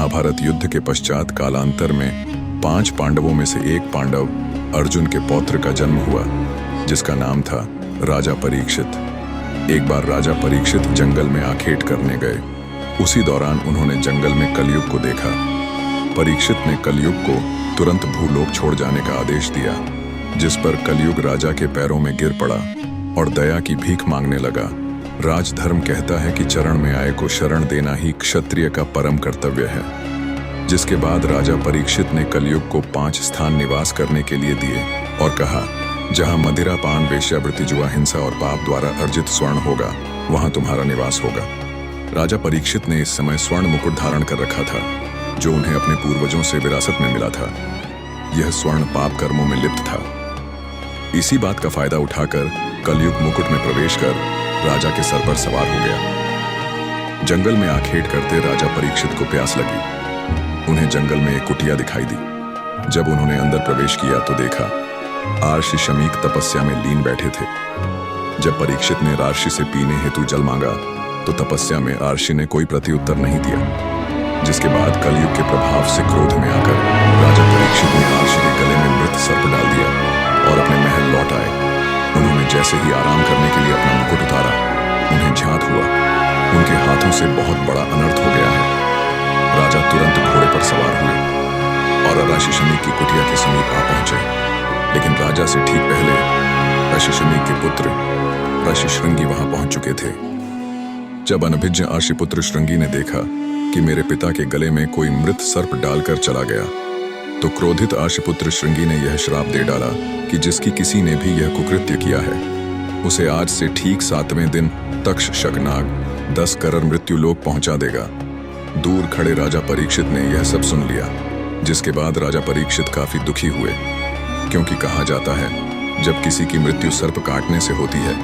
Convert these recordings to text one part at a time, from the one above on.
महाभारत युद्ध के पश्चात कालांतर में 5 पांडवों में से एक पांडव अर्जुन के पौत्र का जन्म हुआ, जिसका नाम था राजा परीक्षित। एक बार राजा परीक्षित जंगल में आखेट करने गए। उसी दौरान उन्होंने जंगल में कलयुग को देखा। परीक्षित ने कलयुग को तुरंत भूलोक छोड़ जाने का आदेश दिया, जिस पर कलयुग राजा के पैरों में गिर पड़ा और दया की भीख मांगने लगा। राजधर्म कहता है कि चरण में आए को शरण देना ही क्षत्रिय का परम कर्तव्य है। जिसके बाद राजा परीक्षित ने कलयुग को 5 स्थान निवास करने के लिए दिए और कहा, जहां मदिरा पान वेश्यावृत्ति जुआ हिंसा और पाप द्वारा अर्जित स्वर्ण होगा, वहां तुम्हारा निवास होगा। राजा परीक्षित ने इस समय स्वर्ण मुकुट धारण कर रखा था, जो उन्हें अपने पूर्वजों से विरासत में मिला था। यह स्वर्ण पाप कर्मों में लिप्त था। इसी बात का फायदा उठाकर कलयुग मुकुट में प्रवेश कर राजा के सर पर सवार हो गया। जंगल में आखेट करते राजा परीक्षित को प्यास लगी। उन्हें जंगल में एक कुटिया दिखाई दी। जब उन्होंने अंदर प्रवेश किया तो देखा आर्षि शमीक तपस्या में लीन बैठे थे। जब परीक्षित ने रार्षि से पीने हेतु जल मांगा तो तपस्या में आर्षि ने कोई प्रत्युत्तर नहीं दिया। जिसके बाद कलयुग के प्रभाव से क्रोध में आकर राजा परीक्षित ने आर्षि के गले में मृत सर्प डाल दिया और अपने महल लौट आए। उन्होंने जैसे ही आराम करने के लिए अपना मुकुट उतारा, उन्हें ज्ञात हुआ उनके हाथों से बहुत बड़ा अनर्थ हो गया है। राजा तुरंत घोड़े पर सवार हुए और ऋषिशमी की कुटिया के समीप आ पहुंचे। लेकिन राजा से ठीक पहले ऋषिशमी के पुत्र ऋषिशृंगी वहां पहुंच चुके थे। जब अनभिज्ञ ऋषिपुत्र श्रृंगी ने देखा कि मेरे पिता के गले में कोई मृत सर्प डालकर चला गया, तो क्रोधित ऋषिपुत्र श्रृंगी ने यह श्राप दे डाला कि जिसकी किसी ने भी यह कुकृत्य किया है, उसे आज से ठीक 7वें दिन तक्षक नाग 10 करर मृत्यु लोक पहुंचा देगा। दूर खड़े राजा परीक्षित ने यह सब सुन लिया, जिसके बाद राजा परीक्षित काफी दुखी हुए, क्योंकि कहा जाता है जब किसी की मृत्यु सर्प काटने से होती है,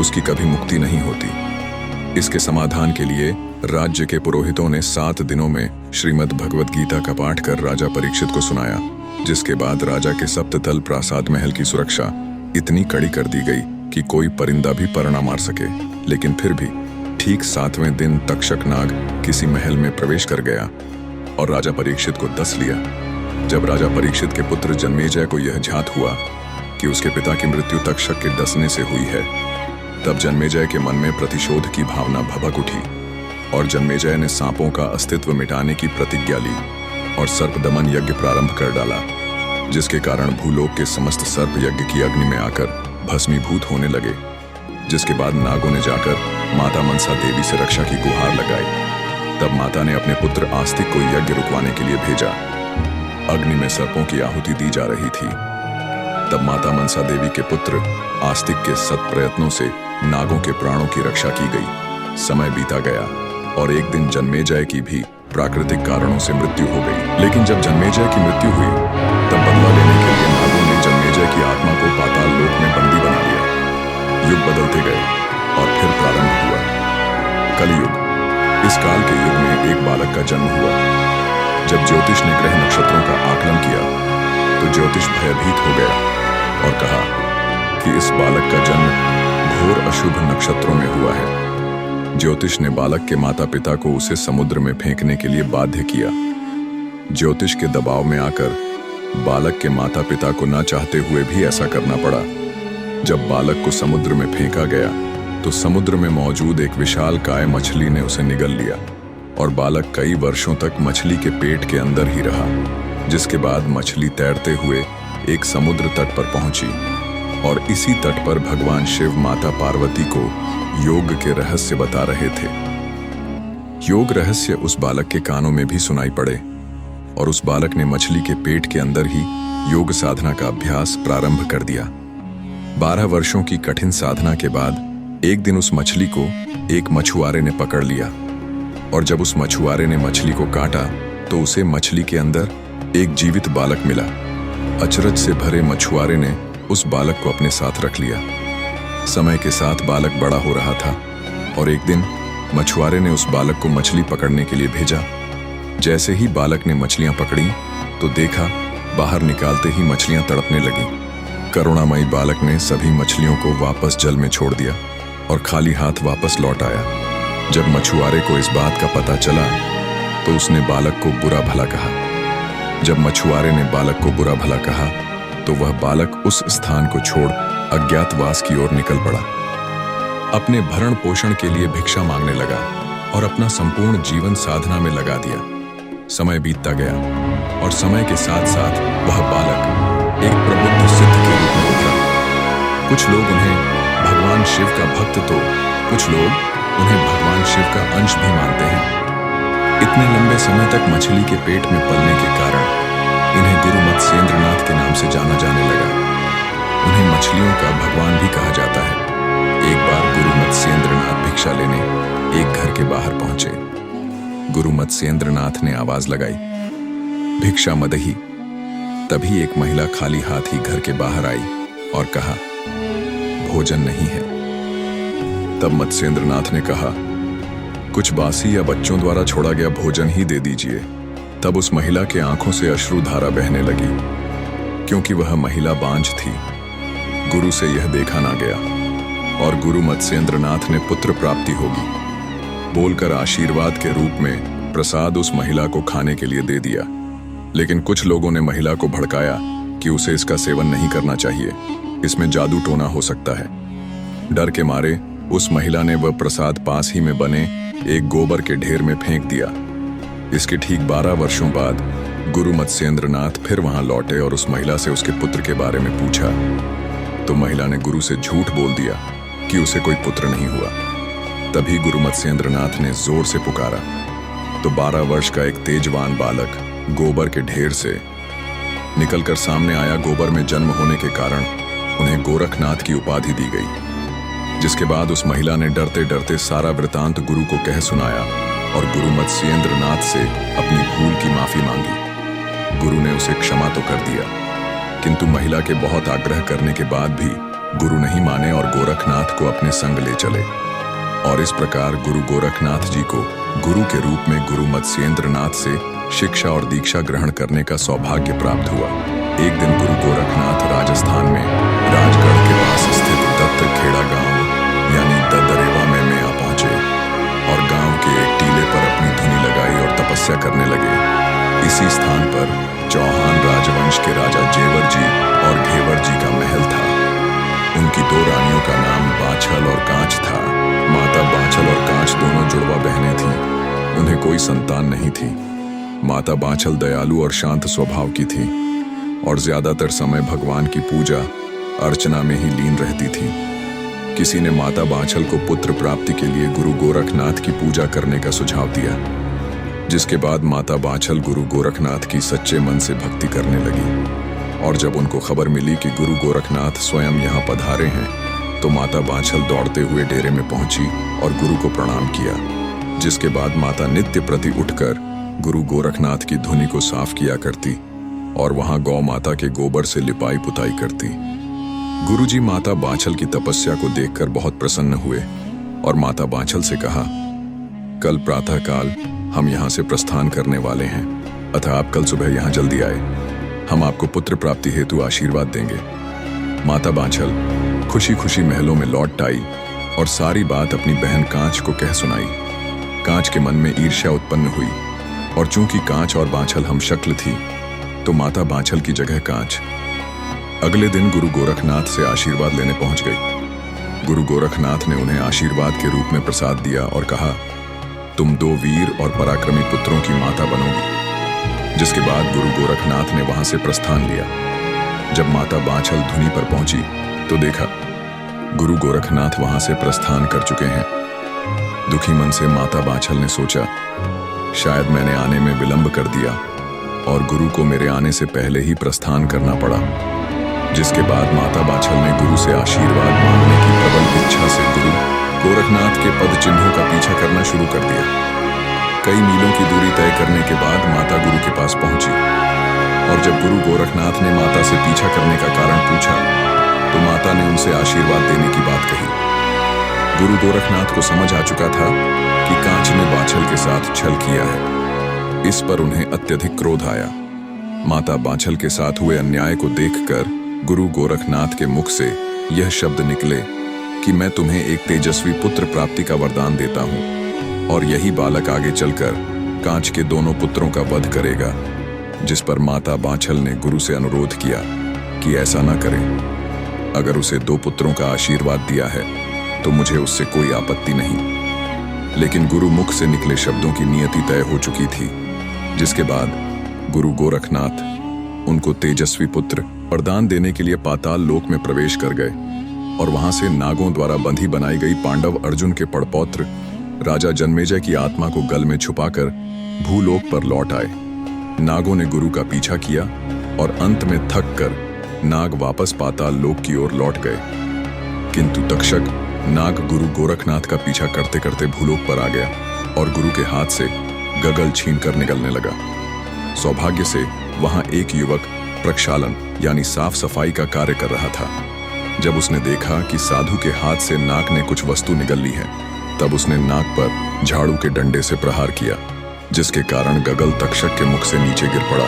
उसकी कभी मुक्ति नहीं होती। इसके समाधान के लिए राज्य के पुरोहितों ने 7 दिनों में श्रीमद् भगवत गीता का पाठ कर राजा परीक्षित को सुनाया। जिसके बाद राजा के सप्ततल प्रासाद महल की सुरक्षा इतनी कड़ी कर दी गई कि कोई परिंदा भी पर न मार सके। लेकिन फिर भी ठीक 7वें दिन तक्षक नाग किसी महल में प्रवेश कर गया और राजा परीक्षित को डस लिया। जब राजा परीक्षित के पुत्र जन्मेजय को यह ज्ञात हुआ कि उसके पिता की मृत्यु तक्षक के डसने से हुई है, तब जन्मेजय के मन में प्रतिशोध की भावना भभक उठी और जन्मेजय ने सांपों का अस्तित्व मिटाने की प्रतिज्ञा ली और सर्पदमन यज्ञ प्रारंभ कर डाला, जिसके कारण भूलोक के समस्त सर्प यज्ञ की अग्नि में आकर भस्मीभूत होने लगे। जिसके बाद नागों ने जाकर माता मनसा देवी से रक्षा की गुहार लगाई। तब माता ने अपने पुत्र आस्तिक को यज्ञ रुकवाने के लिए भेजा। अग्नि में सर्पों की आहुति दी जा रही थी। तब माता मनसा देवी के पुत्र आस्तिक के सत प्रयत्नों से नागों के प्राणों की रक्षा की गई। समय बीता गया और एक दिन जन्मेजय की भी प्राकृतिक कारणों से मृत्यु हो गई। लेकिन जब जन्मेजय की मृत्यु हुई, तब बदला लेने के लिए नागों ने जन्मेजय की आत्मा को पाताल लोक में बंदी बना लिया। युग बदलते गए और फिर प्रारंभ हुआ कलयुग। इस काल के युग में एक बालक का जन्म हुआ। जब ज्योतिष ने ग्रह नक्षत्रों का आकलन किया, तो ज्योतिष भयभीत हो गया और कहा कि इस बालक का जन्म घोर अशुभ नक्षत्रों में हुआ है। ज्योतिष ने बालक के माता पिता को उसे समुद्र में फेंकने के लिए बाध्य किया। ज्योतिष के दबाव में आकर बालक के माता पिता को न चाहते हुए भी ऐसा करना पड़ा। जब बालक को समुद्र में फेंका गया, तो समुद्र में मौजूद एक विशालकाय मछली ने उसे निगल लिया और बालक कई वर्षों तक मछली के पेट के अंदर ही रहा। जिसके बाद मछली तैरते हुए एक समुद्र तट पर पहुंची और इसी तट पर भगवान शिव माता पार्वती को योग के रहस्य बता रहे थे। योग रहस्य उस बालक के कानों में भी सुनाई पड़े और उस बालक ने मछली के पेट के अंदर ही योग साधना का अभ्यास प्रारंभ कर दिया। 12 वर्षों की कठिन साधना के बाद एक दिन उस मछली को एक मछुआरे ने पकड़ लिया और जब उस मछुआरे ने मछली को काटा, तो उसे मछली के अंदर एक जीवित बालक मिला। अचरज से भरे मछुआरे ने उस बालक को अपने साथ रख लिया। समय के साथ बालक बड़ा हो रहा था और एक दिन मछुआरे ने उस बालक को मछली पकड़ने के लिए भेजा। जैसे ही बालक ने मछलियां पकड़ी, तो देखा बाहर निकालते ही मछलियां तड़पने लगीं। करुणामयी बालक ने सभी मछलियों को वापस जल में छोड़ दिया और खाली हाथ वापस लौट आया। जब मछुआरे को इस बात का पता चला, तो उसने बालक को बुरा भला कहा। जब मछुआरे ने बालक को बुरा भला कहा तो वह बालक उस स्थान को छोड़ अज्ञातवास की ओर निकल पड़ा। अपने भरण पोषण के लिए भिक्षा मांगने लगा और अपना संपूर्ण जीवन साधना में लगा दिया। समय बीतता गया और समय के साथ साथ वह बालक एक प्रबुद्ध सिद्ध के रूप में उभरा। कुछ लोग उन्हें भगवान शिव का भक्त तो कुछ लोग उन्हें भगवान शिव का अंश भी मानते हैं। इतने लंबे समय तक मछली के पेट में पलने के कारण इन्हें गुरु मत्स्येंद्रनाथ के नाम से जाना जाने लगा। उन्हें मछलियों का भगवान भी कहा जाता है। एक बार गुरु मत्स्येंद्रनाथ भिक्षा लेने एक घर के बाहर पहुंचे। गुरु मत्स्येंद्रनाथ ने आवाज लगाई, भिक्षा मदही। तभी एक महिला खाली हाथ ही घर के बाहर आई और कहा, भोजन नहीं है। तब मत्स्येंद्रनाथ ने कहा, कुछ बासी या बच्चों द्वारा छोड़ा गया भोजन ही दे दीजिए। तब उस महिला के आंखों से अश्रुधारा बहने लगी, क्योंकि वह महिला बांझ थी। गुरु से यह देखा ना गया और गुरु मत्स्येंद्रनाथ ने पुत्र प्राप्ति होगी बोलकर आशीर्वाद के रूप में प्रसाद उस महिला को खाने के लिए दे दिया। लेकिन कुछ लोगों ने महिला को भड़काया कि उसे इसका सेवन नहीं करना चाहिए, इसमें जादू टोना हो सकता है। डर के मारे उस महिला ने वह प्रसाद पास ही में बने एक गोबर के ढेर में फेंक दिया। इसके ठीक 12 वर्षों बाद गुरु मत्स्येंद्रनाथ फिर वहां लौटे और उस महिला से उसके पुत्र के बारे में पूछा तो महिला ने गुरु से झूठ बोल दिया कि उसे कोई पुत्र नहीं हुआ। तभी गुरु मत्स्येंद्रनाथ ने जोर से पुकारा तो 12 वर्ष का एक तेजवान बालक गोबर के ढेर से निकलकर सामने आया। गोबर में जन्म होने के कारण उन्हें गोरखनाथ की उपाधि दी गई। जिसके बाद उस महिला ने डरते डरते सारा वृतांत गुरु को कह सुनाया और गुरु मत्स्येंद्रनाथ से अपनी भूल की माफी मांगी। गुरु ने उसे क्षमा तो कर दिया, किंतु महिला के बहुत आग्रह करने के बाद भी गुरु नहीं माने और गोरखनाथ को अपने संग ले चले। और इस प्रकार गुरु गोरखनाथ जी को गुरु के रूप में गुरु मत्स्येंद्रनाथ से शिक्षा और दीक्षा ग्रहण करने का सौभाग्य प्राप्त हुआ। एक दिन गुरु गोरखनाथ राजस्थान में राजगढ़ के पास स्थित दत्तखेड़ा गांव यानी ददरेवा में आ पहुंचे और गांव के एक टीले पर अपनी धुनी लगाई और तपस्या करने लगे। इसी स्थान पर चौहान राजवंश के राजा जेवर जी और घेवर जी का महल था। उनकी 2 रानियों का नाम बाछल और कांच था। माता बाछल और कांच दोनों जुड़वा बहनें थीं। उन्हें कोई संतान नहीं थी। माता बाछल दयालु और शांत स्वभाव की थी और ज्यादातर समय भगवान की पूजा अर्चना में ही लीन रहती थी। किसी ने माता बाछल को पुत्र प्राप्ति के लिए गुरु गोरखनाथ की पूजा करने का सुझाव दिया, जिसके बाद माता बाछल गुरु गोरखनाथ की सच्चे मन से भक्ति करने लगी। और जब उनको खबर मिली कि गुरु गोरखनाथ स्वयं यहाँ पधारे हैं तो माता बाछल दौड़ते हुए डेरे में पहुंची और गुरु को प्रणाम किया। जिसके बाद माता नित्य प्रति उठकर गुरु गोरखनाथ की धुनी को साफ किया करती और वहां गौ माता के गोबर से लिपाई पुताई करती। गुरुजी माता बाछल की तपस्या को देखकर बहुत प्रसन्न हुए और माता बाछल से कहा, कल प्रातःकाल हम यहाँ से प्रस्थान करने वाले हैं, अतः आप कल सुबह यहाँ जल्दी आए। हम आपको पुत्र प्राप्ति हेतु आशीर्वाद देंगे। माता बाछल खुशी खुशी महलों में लौट आई और सारी बात अपनी बहन कांच को कह सुनाई। कांच के मन में ईर्ष्या उत्पन्न हुई और चूंकि कांच और बाछल हम शक्ल थी तो माता बाछल की जगह कांच अगले दिन गुरु गोरखनाथ से आशीर्वाद लेने पहुंच गई। गुरु गोरखनाथ ने उन्हें आशीर्वाद के रूप में प्रसाद दिया और कहा, तुम 2 वीर और पराक्रमी पुत्रों की माता बनोगी। जिसके बाद गुरु गोरखनाथ ने वहां से प्रस्थान लिया। जब माता बाछल धुनी पर पहुंची तो देखा गुरु गोरखनाथ वहां से प्रस्थान कर चुके हैं। दुखी मन से माता बाछल ने सोचा, शायद मैंने आने में विलंब कर दिया और गुरु को मेरे आने से पहले ही प्रस्थान करना पड़ा। जिसके बाद माता बाछल ने गुरु से आशीर्वाद मांगने की प्रबल इच्छा से गुरु गोरखनाथ के पद चिन्हों का पीछा करना शुरू कर दिया। कई मीलों की दूरी तय करने के बाद माता गुरु के पास पहुंची और जब गुरु गोरखनाथ ने माता से पीछा करने का कारण पूछा तो माता ने उनसे आशीर्वाद देने की बात कही। गुरु गोरखनाथ को समझ आ चुका था कि कांच ने बाछल के साथ छल किया है। इस पर उन्हें अत्यधिक क्रोध आया। माता बाछल के साथ हुए अन्याय को देखकर गुरु गोरखनाथ के मुख से यह शब्द निकले कि मैं तुम्हें एक तेजस्वी पुत्र प्राप्ति का वरदान देता हूँ और यही बालक आगे चलकर कांच के दोनों पुत्रों का वध करेगा, जिस पर माता बांछल ने गुरु से अनुरोध किया कि ऐसा न करें। अगर उसे 2 पुत्रों का आशीर्वाद दिया है तो मुझे उससे कोई आपत्ति नहीं। लेकिन गुरु मुख से निकले शब्दों की नियति तय हो चुकी थी, जिसके बाद गुरु गोरखनाथ उनको तेजस्वी पुत्र वरदान देने के लिए पाताल लोक में प्रवेश कर गए और वहां से नागों द्वारा बंधी बनाई गई पांडव अर्जुन के पड़पौत्र राजा जन्मेजय की आत्मा को गल में छुपाकर भूलोक पर लौट आए। नागों ने गुरु का पीछा किया और अंत में थक कर नाग वापस पाताल लोक की ओर लौट गए। किंतु तक्षक नाग गुरु गोरखनाथ का पीछा करते करते भूलोक पर आ गया और गुरु के हाथ से गगल छीनकर निगलने लगा। सौभाग्य से वहां एक युवक प्रक्षालन यानी साफ सफाई का कार्य कर रहा था। जब उसने देखा कि साधु के हाथ से नाग ने कुछ वस्तु निगल ली है, तब उसने नाग पर झाड़ू के डंडे से प्रहार किया, जिसके कारण गगल तक्षक के मुख से नीचे गिर पड़ा।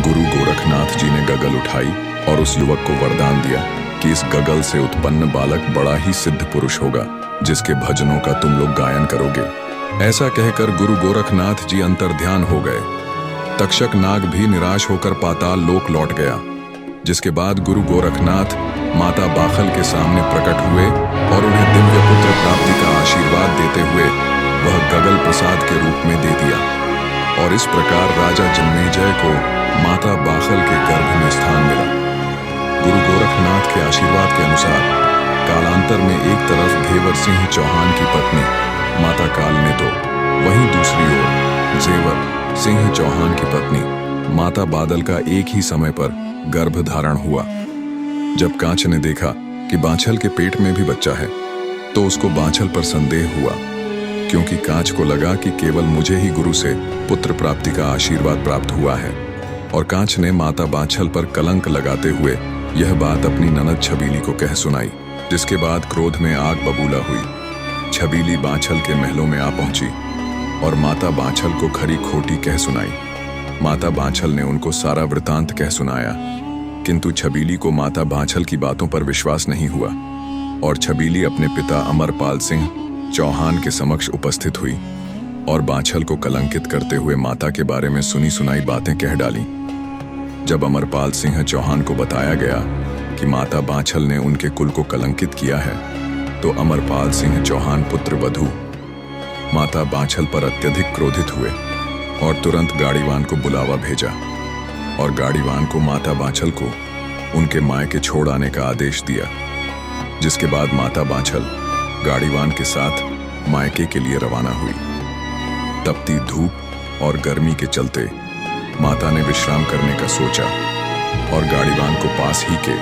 गुरु गोरखनाथ जी ने गगल उठाई और उस युवक को वरदान दिया कि इस गगल से उत्पन्न बालक बड़ा ही सिद्ध पुरुष होगा, जिसके भजनों का तुम लोग गायन करोगे। ऐसा कहकर गुरु गोरखनाथ जी अंतर्ध्यान हो गए। तक्षक नाग भी निराश होकर पाताल लोक लौट गया, जिसके बाद गुरु गोरखनाथ माता बाखल के सामने प्रकट हुए और उन्हें दिव्य पुत्र प्राप्ति का आशीर्वाद देते हुए वह गगल प्रसाद के रूप में दे दिया। और इस प्रकार राजा जन्मेजय को माता बाखल के गर्भ में स्थान मिला। गुरु गोरखनाथ के आशीर्वाद के अनुसार कालांतर में एक तरफ घेवर सिंह चौहान की पत्नी माता काल ने तो वहीं दूसरी ओर जेवर सिंह चौहान की पत्नी माता बादल का एक ही समय पर गर्भ धारण हुआ। जब कांच ने देखा कि बांछल के पेट में भी बच्चा है, तो उसको बांछल पर संदेह हुआ, क्योंकि कांच को लगा कि केवल मुझे ही गुरु से पुत्र प्राप्ति का आशीर्वाद प्राप्त हुआ है। और कांच ने माता बांछल पर कलंक लगाते हुए यह बात अपनी ननद छबीली को कह सुनाई, जिसके बाद क्रोध में आग बबूला हुई। छबीली बांछल के महलों में आ पहुंची और माता बांछल को खरी खोटी कह सुनाई। माता बांछल ने उनको सारा वृतांत कह सुनाया, किंतु छबीली को माता बांछल की बातों पर विश्वास नहीं हुआ और छबीली अपने पिता अमरपाल सिंह चौहान के समक्ष उपस्थित हुई और बांछल को कलंकित करते हुए माता के बारे में सुनी सुनाई बातें कह डाली। जब अमरपाल सिंह चौहान को बताया गया कि माता बांछल ने उनके कुल को कलंकित किया है, तो अमरपाल सिंह चौहान पुत्र वधू माता बांछल पर अत्यधिक क्रोधित हुए और तुरंत गाड़ीवान को बुलावा भेजा और गाड़ीवान को माता बांछल को उनके मायके छोड़ आने का आदेश दिया। जिसके बाद माता बांछल गाड़ीवान के साथ मायके के लिए रवाना हुई। तपती धूप और गर्मी के चलते माता ने विश्राम करने का सोचा और गाड़ीवान को पास ही के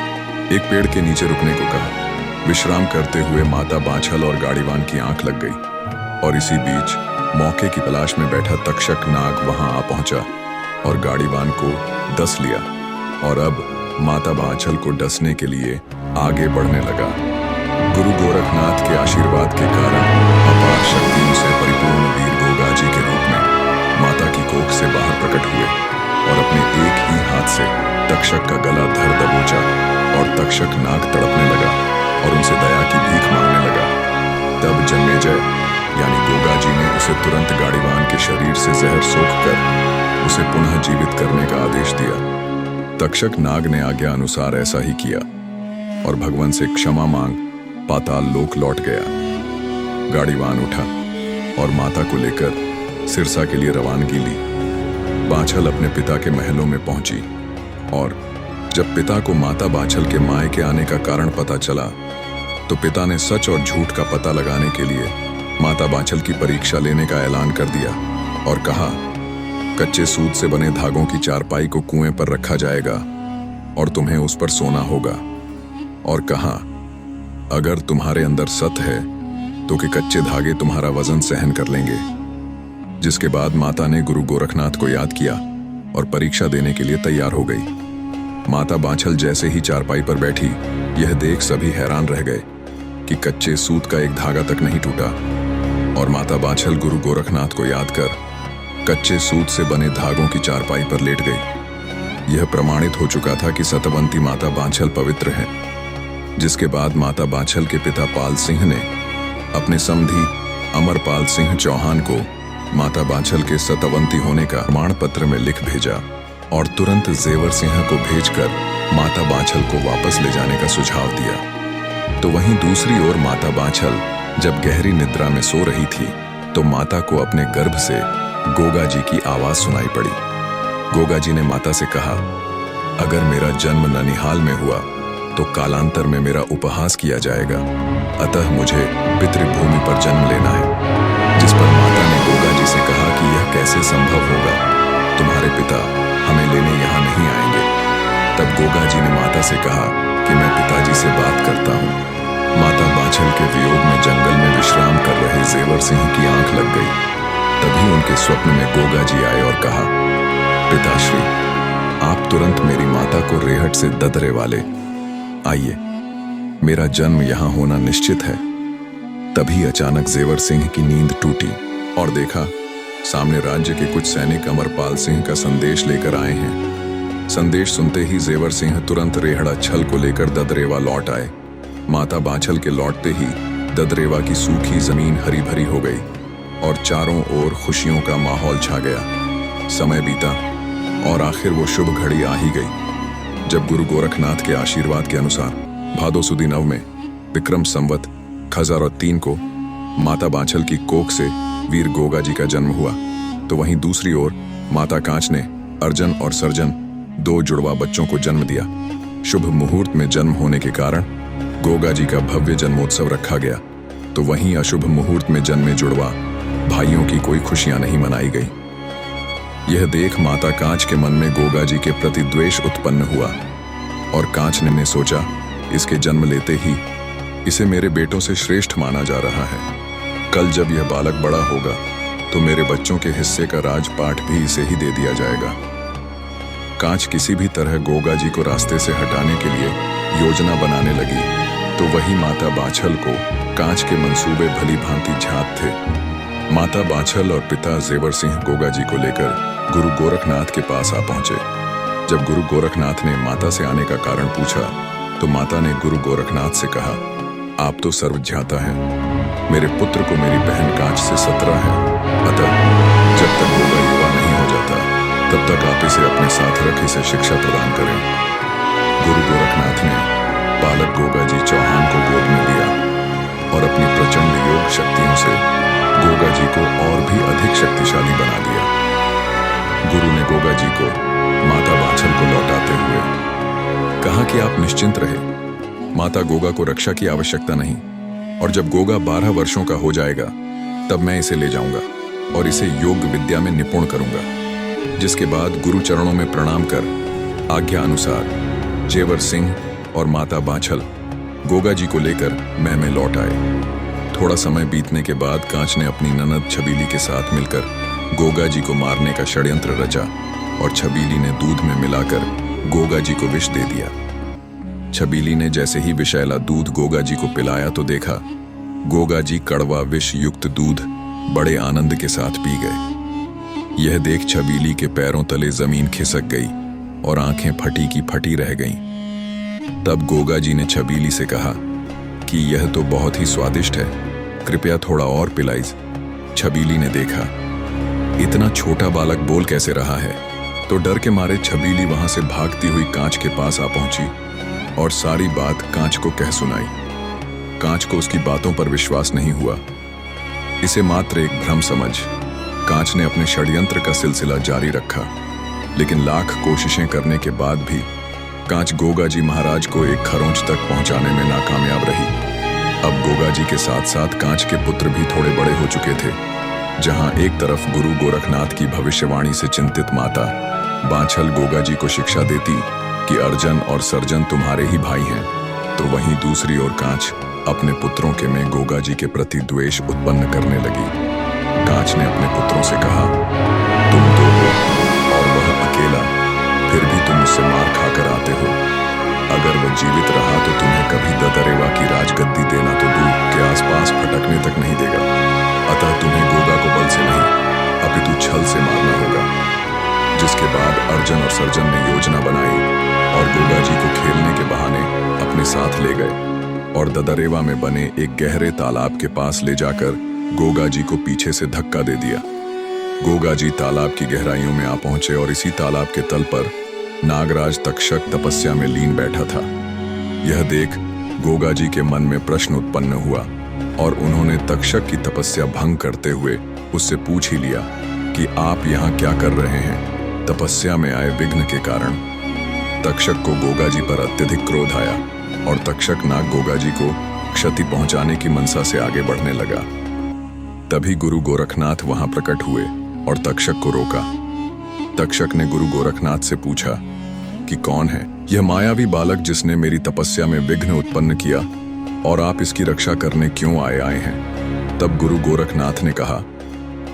एक पेड़ के नीचे रुकने को कहा। विश्राम करते हुए माता बांछल और गाड़ीवान की आंख लग गई और इसी बीच मौके की तलाश में बैठा तक्षक नाग वहां आ पहुंचा और गाड़ीवान को डस लिया और अब माता बांछल को डसने के लिए आगे बढ़ने लगा। गुरु गोरखनाथ के आशीर्वाद के कारण अपार शक्तियों से परिपूर्ण वीर गोगा जी के रूप में माता की कोख से बाहर प्रकट हुए और अपने एक ही हाथ से तक्षक का गला धर दबोचा और तक्षक नाग तड़पने लगा और उनसे दया की भीख मांगने लगा। तब जन्मेजय यानी गोगा जी ने उसे तुरंत गाड़ीवान के शरीर से जहर सोखकर उसे पुनः जीवित करने का आदेश दिया। तक्षक नाग ने आज्ञा अनुसार ऐसा ही किया और भगवान से क्षमा मांग पाताल लोक लौट गया। गाड़ीवान उठा और माता को लेकर सिरसा के लिए रवानगी ली। बांछल अपने पिता के महलों में पहुंची और जब पिता को माता बांछल के मायके आने का कारण पता चला, तो पिता ने सच और झूठ का पता लगाने के लिए माता बांछल की परीक्षा लेने का ऐलान कर दिया और कहा, कच्चे सूत से बने धागों की चारपाई को कुएं पर रखा जाएगा और तुम्हें उस पर सोना होगा। और कहा, अगर तुम्हारे अंदर सत है तो कि कच्चे धागे तुम्हारा वजन सहन कर लेंगे। जिसके बाद माता ने गुरु गोरखनाथ को याद किया और परीक्षा देने के लिए तैयार हो गई। माता बांछल जैसे ही चारपाई पर बैठी, यह देख सभी हैरान रह गए कि कच्चे सूत का एक धागा तक नहीं टूटा और माता बांछल गुरु गोरखनाथ को याद कर कच्चे सूत से बने धागों की चारपाई पर लेट गई। यह प्रमाणित हो चुका था कि सतवंती माता बांछल पवित्र है। जिसके बाद माता बांछल के पिता पाल सिंह ने अपने समधी अमरपाल सिंह चौहान को माता बांछल के सतवंती होने का प्रमाण पत्र में लिख भेजा और तुरंत जेवर सिंह को भेजकर माता बांछल को वापस ले जाने का सुझाव दिया। तो वहीं दूसरी ओर माता बांछल जब गहरी निद्रा में सो रही थी तो माता को अपने गर्भ से गोगा जी की आवाज सुनाई पड़ी। गोगा जी ने माता से कहा, अगर मेरा जन्म ननिहाल में हुआ तो कालांतर में मेरा उपहास किया जाएगा, अतः मुझे पितृभूमि पर जन्म लेना है। जिस पर माता ने गोगा जी से कहा कि यह कैसे संभव होगा, तुम्हारे पिता हमें लेने यहाँ नहीं आएंगे। तब गोगा जी ने माता से कहा कि मैं पिताजी से बात करता हूँ। माता बांछल के वियोग में जंगल में विश्राम कर रहे जेवर सिंह की आंख लग गई। तभी उनके स्वप्न में गोगा जी आए और कहा, पिताश्री, आप तुरंत मेरी माता को रेहट से ददरे वाले आइए, मेरा जन्म यहाँ होना निश्चित है। तभी अचानक जेवर सिंह की नींद टूटी और देखा सामने राज्य के कुछ सैनिक अमरपाल सिंह का संदेश लेकर आए हैं। संदेश सुनते ही जेवर सिंह तुरंत रेहड़ा छल को लेकर ददरेवा लौट आए। माता बांछल के लौटते ही ददरेवा की सूखी जमीन हरी भरी हो गई और चारों ओर खुशियों का माहौल छा गया। समय बीता और आखिर वो शुभ घड़ी आ ही गई जब गुरु गोरखनाथ के आशीर्वाद के अनुसार भादो सुदी नव में विक्रम संवत 1003 को माता बांछल की कोख से वीर गोगा जी का जन्म हुआ। तो वहीं दूसरी ओर माता कांच ने अर्जन और सर्जन 2 जुड़वा बच्चों को जन्म दिया। शुभ मुहूर्त में जन्म होने के कारण गोगा जी का भव्य जन्मोत्सव रखा गया। तो वहीं अशुभ मुहूर्त में जन्मे जुड़वा भाइयों की कोई खुशियां नहीं मनाई गई। यह देख माता कांच के मन में गोगा जी के प्रति द्वेष उत्पन्न हुआ और कांच ने सोचा, इसके जन्म लेते ही इसे मेरे बेटों से श्रेष्ठ माना जा रहा है। कल जब यह बालक बड़ा होगा तो मेरे बच्चों के हिस्से का राजपाट भी इसे ही दे दिया जाएगा। कांच किसी भी तरह गोगा जी को रास्ते से हटाने के लिए योजना बनाने लगी। तो वही माता बांछल को कांच के मंसूबे भली भांति झांक थे। माता बांछल और पिता जेवर सिंह गोगा जी को लेकर गुरु गोरखनाथ के पास आ पहुंचे। जब गुरु गोरखनाथ ने माता से आने का कारण पूछा तो माता ने गुरु गोरखनाथ से कहा, आप तो सर्वज्ञाता हैं, मेरे पुत्र को मेरी बहन कांच से 17 है, अतः जब तक गोगा युवा नहीं हो जाता तब तक आप इसे अपने साथ रख इसे शिक्षा प्रदान करें। गुरु गोरखनाथ ने बालक गोगा जी चौहान को गोद में दिया और अपनी प्रचंड योग शक्तियों से गोगा जी को और भी अधिक शक्तिशाली बना दिया। गुरु ने गोगा जी को माता बांछल को लौटाते हुए कहा कि आप निश्चिंत रहे, माता गोगा को रक्षा की आवश्यकता नहीं, और जब गोगा 12 वर्षों का हो जाएगा तब मैं इसे ले जाऊंगा और इसे योग विद्या में निपुण करूंगा। जिसके बाद गुरु चरणों में प्रणाम कर आज्ञा अनुसार जेवर सिंह और माता बांछल गोगा जी को लेकर महल में लौट आए। थोड़ा समय बीतने के बाद कांच ने अपनी ननद छबीली के साथ मिलकर गोगा जी को मारने का षड्यंत्र रचा और छबीली ने दूध में मिलाकर गोगा जी को विष दे दिया। छबीली ने जैसे ही विषैला दूध गोगा जी को पिलाया तो देखा गोगा जी कड़वा विष युक्त दूध बड़े आनंद के साथ पी गए। यह देख छबीली के पैरों तले जमीन खिसक गई और आंखें फटी की फटी रह गईं। तब गोगा जी ने छबीली से कहा कि यह तो बहुत ही स्वादिष्ट है, कृपया थोड़ा और पिलाइए। छबीली ने देखा इतना छोटा बालक बोल कैसे रहा है, तो डर के मारे छबीली वहां से भागती हुई कांच के पास आ पहुंची और सारी बात कांच को कह सुनाई। कांच को उसकी बातों पर विश्वास नहीं हुआ। इसे मात्र एक भ्रम समझ कांच ने अपने षड्यंत्र का सिलसिला जारी रखा, लेकिन लाख कोशिशें करने के बाद भी कांच गोगा जी महाराज को एक खरोंच तक पहुंचाने में नाकामयाब रही। अब गोगा जी के साथ साथ कांच के पुत्र भी थोड़े बड़े हो चुके थे। जहां एक तरफ गुरु गोरखनाथ की भविष्यवाणी से चिंतित माता बांछल गोगा जी को शिक्षा देती कि अर्जन और सर्जन तुम्हारे ही भाई हैं, तो वहीं दूसरी ओर कांच अपने पुत्रों के में गोगा जी के प्रति द्वेष उत्पन्न करने लगी। कांच ने अपने पुत्रों से कहा, तुम दो हो और वह अकेला, फिर भी तुम उससे मार खाकर आते हो। अगर वह जीवित रहा तो तुम्हें कभी ददरेवा की राजगद्दी देना तो दूर के आसपास फटकने तक नहीं देगा। अतः तुम्हें गोगा को बल से नहीं अपितु छल से मारना होगा। जिसके बाद अर्जन और सर्जन ने योजना बनाई और गोगा जी को खेलने के बहाने अपने साथ ले गए और ददरेवा में बने एक गहरे तालाब के पास ले जाकर गोगा जी को पीछे से धक्का दे दिया। गोगा जी तालाब की गहराइयों में आ पहुंचे और इसी तालाब के तल पर नागराज तक्षक तपस्या में लीन बैठा था। यह देख गोगा जी के मन में प्रश्न उत्पन्न हुआ और उन्होंने तक्षक की तपस्या भंग करते हुए उससे पूछ ही लिया कि आप यहाँ क्या कर रहे हैं। तपस्या में आए विघ्न के कारण तक्षक को गोगा जी पर अत्यधिक क्रोध आया और तक्षक नाग गोगा जी को क्षति पहुंचाने की मनसा से आगे बढ़ने लगा। तभी गुरु गोरखनाथ वहां प्रकट हुए और तक्षक को रोका। तक्षक ने गुरु गोरखनाथ से पूछा कि कौन है यह मायावी बालक जिसने मेरी तपस्या में विघ्न उत्पन्न किया और आप इसकी रक्षा करने क्यों आए हैं। तब गुरु गोरखनाथ ने कहा,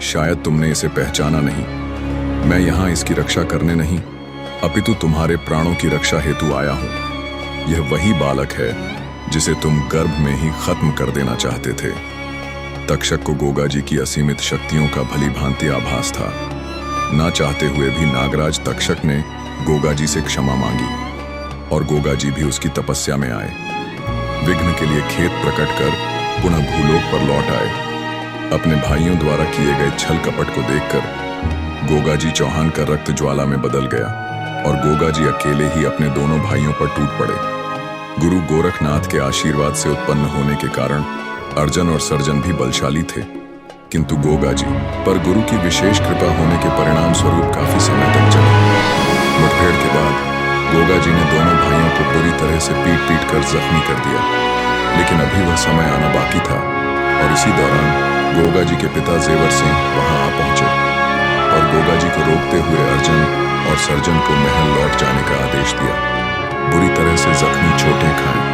शायद तुमने इसे पहचाना नहीं। मैं यहाँ इसकी रक्षा करने नहीं अपितु तुम्हारे प्राणों की रक्षा हेतु आया हूँ। यह वही बालक है जिसे तुम गर्भ में ही खत्म कर देना चाहते थे। तक्षक को गोगा जी की असीमित शक्तियों का भली भांति आभास था। ना चाहते हुए भी नागराज तक्षक ने गोगा जी से क्षमा मांगी और गोगा जी भी उसकी तपस्या में आए। विघ्न के लिए खेत प्रकट कर पुनः भूलोक पर लौट आए। अपने भाइयों द्वारा किए गए छल कपट को देखकर गोगा जी चौहान का रक्त ज्वाला में बदल गया और गोगा जी अकेले ही अपने दोनों भाइयों पर टूट पड़े। गुरु गोरखनाथ के आशीर्वाद से उत्पन्न होने के कारण अर्जन और सर्जन भी बलशाली थे, किंतु गोगा जी पर गुरु की विशेष कृपा होने के परिणाम स्वरूप काफी समय तक चले। मुठभेड़ के बाद गोगा जी ने दोनों भाइयों को बुरी तरह से पीट पीट कर जख्मी कर दिया, लेकिन अभी वह समय आना बाकी था और इसी दौरान गोगा जी के पिता जेवर सिंह वहां आ पहुंचे और गोगा जी को रोकते हुए अर्जन और सर्जन को महल लौट जाने का आदेश दिया। बुरी तरह से जख्मी छोटे खाए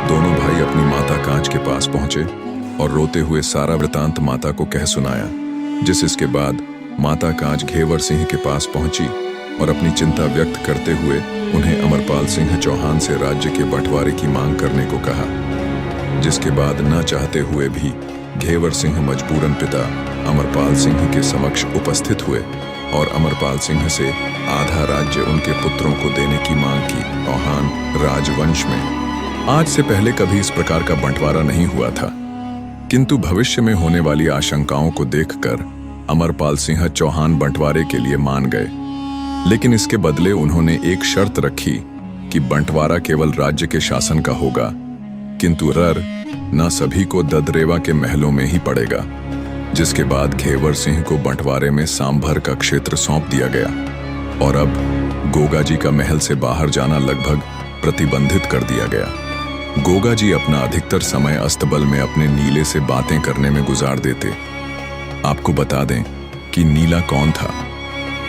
दोनों भाई अपनी माता कांच के पास पहुंचे और रोते हुए सारा वृतांत माता को कह सुनाया, जिसके बाद माता कांच घेवर सिंह के पास पहुंची और अपनी चिंता व्यक्त करते हुए उन्हें अमरपाल सिंह चौहान से राज्य के बंटवारे की मांग करने को कहा, जिसके बाद न चाहते हुए भी घेवर सिंह मजबूरन पिता अमरपाल सिंह के समक्ष उपस्थित हुए और अमरपाल सिंह से आधा राज्य उनके पुत्रों को देने की मांग की। चौहान राजवंश में आज से पहले कभी इस प्रकार का बंटवारा नहीं हुआ था, किंतु भविष्य में होने वाली आशंकाओं को देखकर अमरपाल सिंह चौहान बंटवारे के लिए मान गए। लेकिन इसके बदले उन्होंने एक शर्त रखी कि बंटवारा केवल राज्य के शासन का होगा, किंतु रर न सभी को ददरेवा के महलों में ही पड़ेगा। जिसके बाद घेवर सिंह को बंटवारे में सांभर का क्षेत्र सौंप दिया गया और अब गोगा जी का महल से बाहर जाना लगभग प्रतिबंधित कर दिया गया। गोगा जी अपना अधिकतर समय अस्तबल में अपने नीले से बातें करने में गुजार देते। आपको बता दें कि नीला कौन था।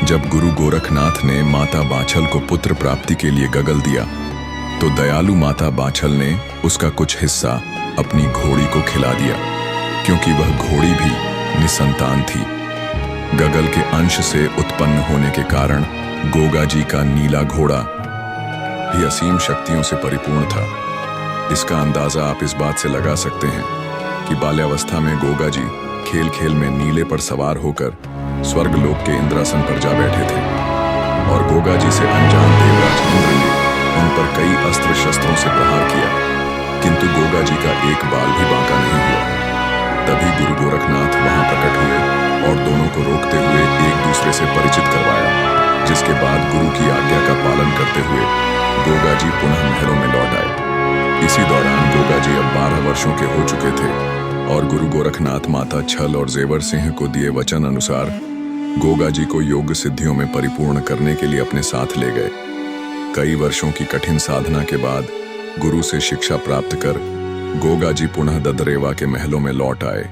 जब गुरु गोरखनाथ ने माता बाछल को पुत्र प्राप्ति के लिए गगल दिया तो दयालु माता बाछल ने उसका कुछ हिस्सा अपनी घोड़ी को खिला दिया, क्योंकि वह घोड़ी भी निसंतान थी। गगल के अंश से उत्पन्न होने के कारण गोगा जी का नीला घोड़ा भी असीम शक्तियों से परिपूर्ण था। इसका अंदाजा आप इस बात से लगा सकते हैं कि बाल्यावस्था में गोगा जी खेल खेल में नीले पर सवार होकर स्वर्गलोक के इंद्रासन पर जा बैठे थे और गोगा जी से अनजान देवराज इंद्र ने उन पर कई अस्त्र शस्त्रों से प्रहार किया, किंतु गोगा जी का एक बाल भी बांका नहीं हुआ। तभी गुरु गोरखनाथ वहां प्रकट हुए और दोनों को रोकते हुए एक दूसरे से परिचित करवाया, जिसके बाद गुरु की आज्ञा का पालन करते हुए गोगा जी पुनः महलों में लौट आए। इसी दौरान गोगा जी अब 12 वर्षों के हो चुके थे और गुरु गोरखनाथ माता छल और जेवर सिंह को दिए वचन अनुसार गोगा जी को योग सिद्धियों में परिपूर्ण करने के लिए अपने साथ ले गए। कई वर्षों की कठिन साधना के बाद गुरु से शिक्षा प्राप्त कर गोगा जी पुनः ददरेवा के महलों में लौट आए।